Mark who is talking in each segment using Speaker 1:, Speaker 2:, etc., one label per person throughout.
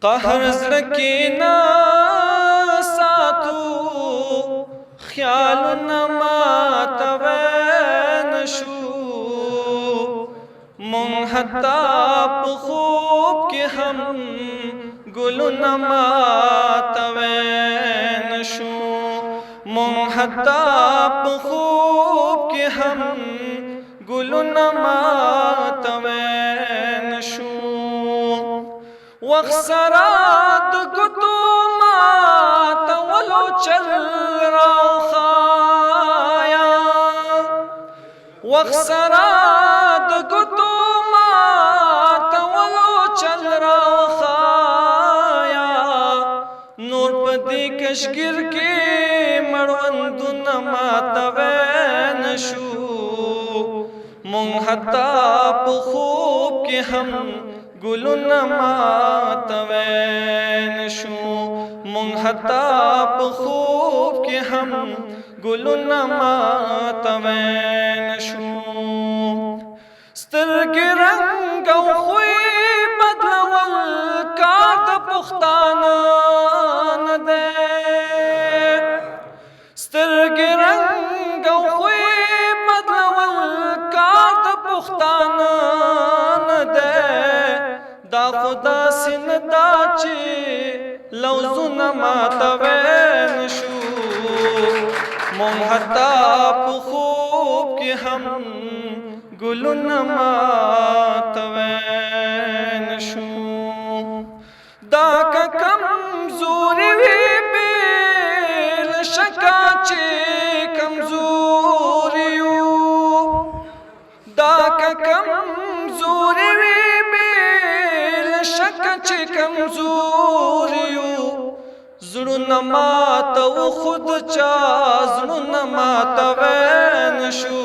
Speaker 1: قهر زړه کې نه ساتو خیالونه ماتوي نشو مونږ حتی په خوب کې هم ګلونه ماتوي نشو مونږ حتی په خوب کې هم ګلونه ماتوي نشو وخت سره د ګوتو ماتولو چل راوښایا وخت سره د ګوتو ماتولو چل راوښایا نور په دې کشګیر کې مړوندونه ماتوي نشو مونږ حتی په خوب کې هم ګلونه ماتوي نشو مونږ حتی په خوب کې هم ګلونه ماتوي نشو سترګې رنګ او خوی بدلول کار د پښتانه نه دی سترګې رنګ او خوی بدلول کار د پښتانه نه دی دا خدا سندا چې لوزونه ماتوي نشو مونږ حتی په خوب کې هم ګلونه ماتوي نشو دا که کمزوري وي بېل شکه چې کمزوري یو دا که کمزوري وي شک چې کمزوري یو زړونه ماتو خود چا زړونه ماتوي نشو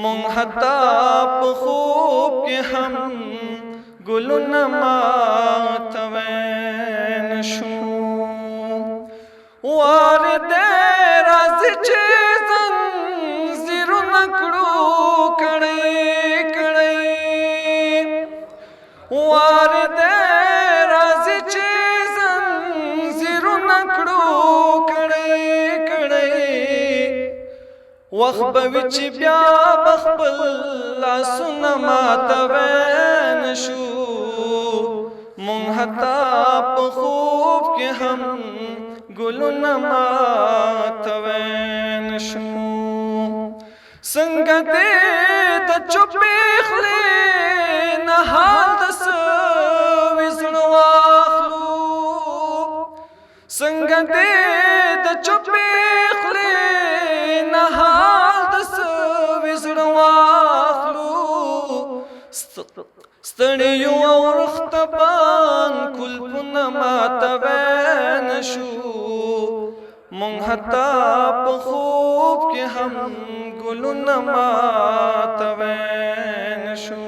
Speaker 1: مونږ حتی په خوب کې هم ګلونه ماتوي نشو واره دې راځي چې زنځیرونه کړو کړي واره دې راځي چې زنځیرونه کړو کړي وخت به وي چې بیا به خپل لاسونه ماتوي نشو مونږ حتی په خوب کې هم ګلونه ماتوي نشو څنګه دې د چوپې خولې نه حال د سوي زړه واخلو څنګه دې د چوپې خولې نه حال د سوي زړه واخلو ستړیو او رختبان کلپونه ماتوي نشو مونږ حتی په خوب کې هم ګلونه ماتوي نشو